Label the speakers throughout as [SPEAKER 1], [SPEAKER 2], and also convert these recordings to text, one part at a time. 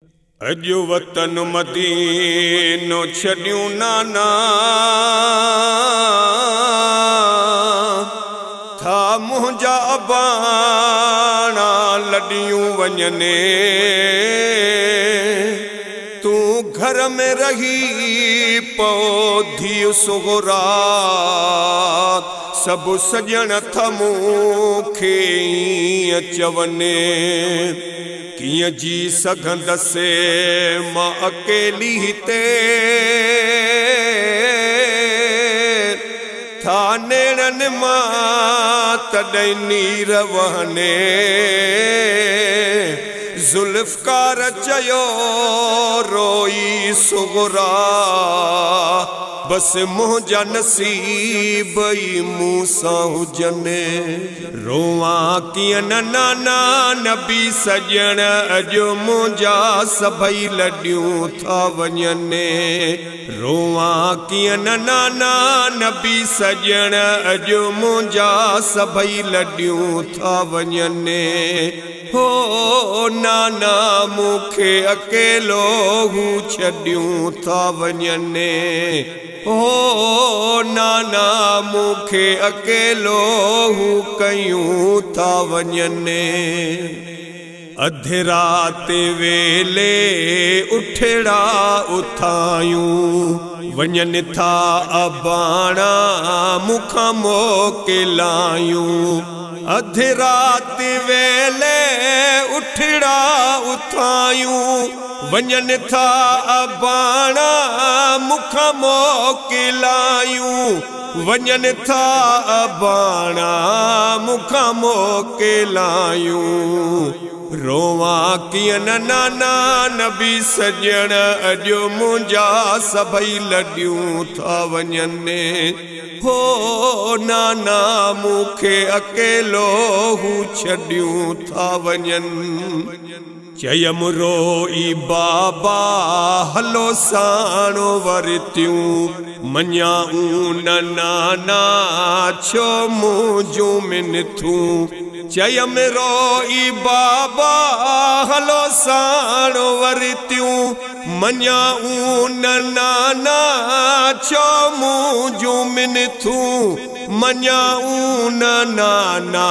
[SPEAKER 1] अजु वतन मदीनो छड्यूं नाना था मुंहिंजा अबाणा लॾियूं वञने तू घर में रही पौधी सुगरा सब सजण थ मूंखे चवने किया जी सघंदसे मां अकेली हिते था नेड़न मां तॾहिं नीर वहने ज़ुल्फ़कार चयो रोई सुगरा बस मुंहिंजा नसीब ई मूंसां हुजने रोवां कीअं न नाना नबी सजण अॼु मुंहिंजा सभई लॾियूं था वञने रोवां कीअं न नाना नबी सजण अॼु मुंहिंजा सभई लॾियूं था वञने हो नाना मूंखे अकेलो हू छॾियूं था वञने हो नाना मूंखे अकेलो हू कयूं था वञने अधे रात वेले उठड़ा उथायूं वञनि था अबाणा मुखां मोकिलायूं अधे रात वेले उठड़ा उथायूं वञनि था अबाणा मुखां मोकिलायूं वञनि था अबाणा मुखां मोकिलायूं रोवां कीअं न नाना नबी सजण अॼु मुंहिंजा सभई लॾियूं था वञने हो नाना मूंखे अकेलो हू छॾियूं था वञनि चयमि रोई बाबा हलो साणो वरतियूं मञाऊं न नाना छो मुंहिंजूं मिनथूं चयमि रोई बाबा हलो साणो वरतियूं मञाऊं न नाना छो मुंहिंजूं मिनथूं मञाऊं न नाना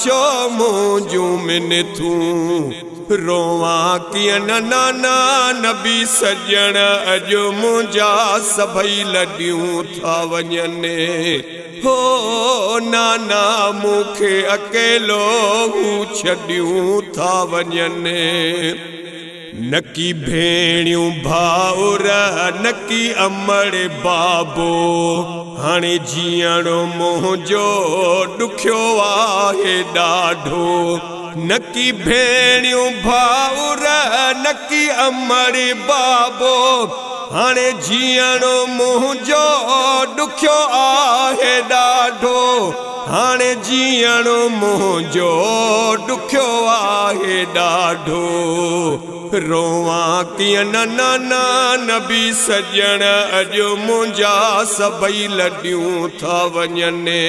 [SPEAKER 1] छो मुंहिंजूं मिनथूं रोवां कीअं न नाना नबी सजण अॼु मुंहिंजा सभई लॾियूं था वञने हो नाना मूंखे अकेलो हू छॾियूं था वञने नकी भेणियूं भाउर नकी अमड़ बाबो हाणे जीअणो मुंहिंजो ॾुखियो आहे ॾाढो नकी भेणियूं भाउर नकी अमड़ बाबो हाणे जीअणो मुंहिंजो ॾुखियो आहे ॾाढो हाणे जीअणो मुंहिंजो ॾुखियो आहे ॾाढो रोवां कीअं न नाना नबी सजण अॼु मुंहिंजा सभई लॾियूं था वञने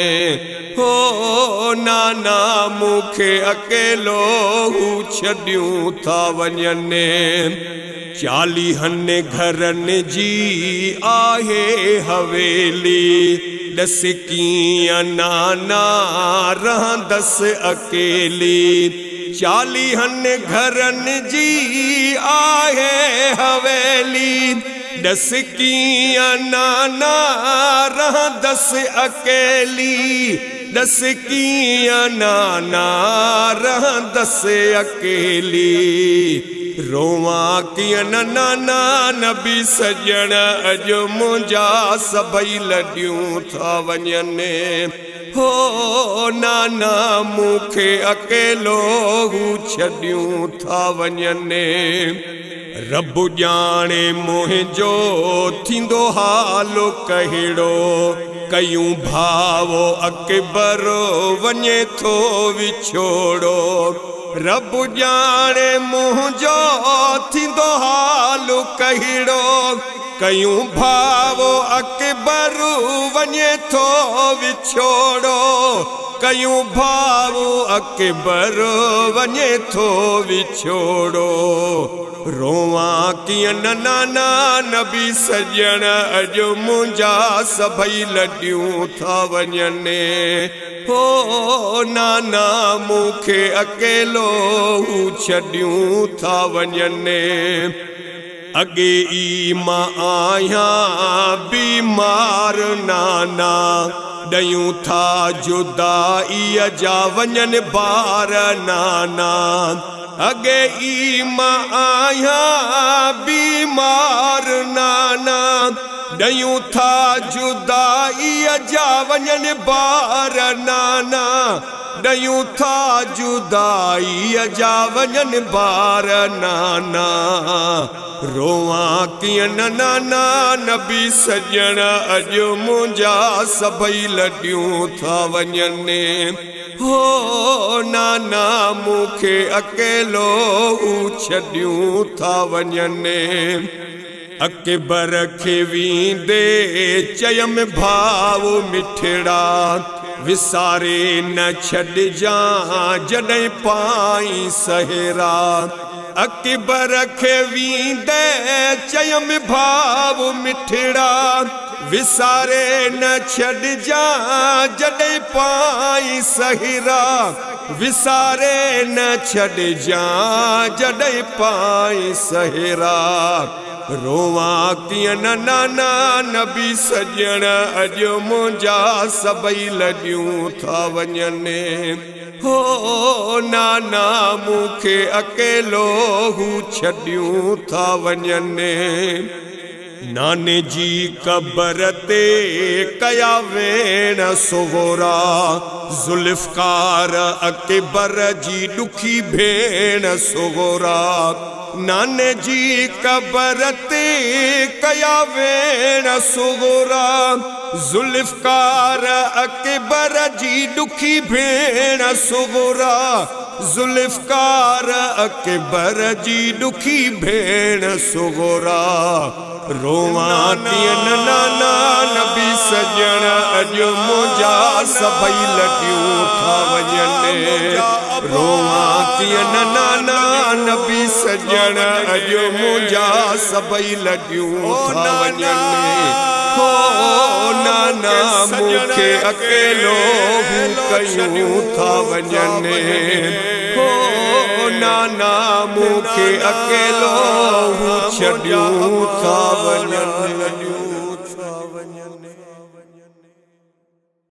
[SPEAKER 1] हो नाना मूंखे अकेलो हू छॾियूं था वञने 40 घरनि जी आहे हवेली ॾस कीअं नाना रहंदसि अकेली 40 घरनि जी आहे हवेली ॾस कीअं नाना रहंदसि अकेली ॾस कीअं नाना रहंदसि अकेली रोवां कीअं न नाना नबी सजण अॼु मुंहिंजा सभई लॾियूं था वञने हो नाना मूंखे अकेलो हू छॾियूं था वञने रब ॼाणे मुंहिंजो थींदो हालो कहिड़ो कयूं भावो अकबर वञे थो विछोड़ो रब ॼाणे मुंहिंजो थींदो हालो कहिड़ो कयूं भावो अकबर वञे थो विछोड़ो कयूं भाव अकबर वञे थो विछोड़ो रोवा कियन नाना नबी सजण अॼु मुंहिंजा सभई लॾियूं था वञनि हो नाना मूंखे अकेलो छॾियूं था वञनि अॻे ई मां आहियां बीमार नाना ॾयूं था जुदाईअ जा वञनि ॿार नाना अॻे ई मां आहियां बीमार नाना ॾयूं था जुदाईअ जा वञनि ॿार नाना ॾयूं था जुदाईअ जा वञनि ॿार नाना रोवा कियन नाना नबी सजण अॼु मुंहिंजा सभई लॾियूं था वञनि हो नाना मूंखे अकेलो छॾियूं था वञनि अकबर खे वींदे चयमि भाउ मिठड़ा विसारे न छॾजां जॾहिं पाई सहेरा अकबर खे वींदे चयमि भाउ मिठड़ा विसारे न छॾजां जॾहिं पाई सहेरा विसारे न छॾजां जॾहिं पाई सहेरा रोवा कियन नाना नबी सजण अॼु मुंहिंजा सभई लॾियूं था वञनि हो नाना मूंखे अकेलो छॾियूं था वञनि नाने जी कबर ते कया वेण सुगोरा ज़ुल्फ़कार अकबर जी ॾुखी भेण सुगोरा नाने जी कबर ते कया वेण सुगोरा ज़ुल्फ़कार अकबर जी ॾुखी भेण सुगोरा ज़ुल्फ़कार अकबर जी ॾुखी भेण सुगोरा रोवा कियन नाना नबी सजण अॼु मुंहिंजा सभई लॾियूं था वञनि रोवा कियन नाना नबी सजण अॼु मुंहिंजा सभई लॾियूं था वञनि हो नाना मूंखे अकेलो कयूं था वञनि हो नाना मूंखे अकेलो छॾियूं था वञनि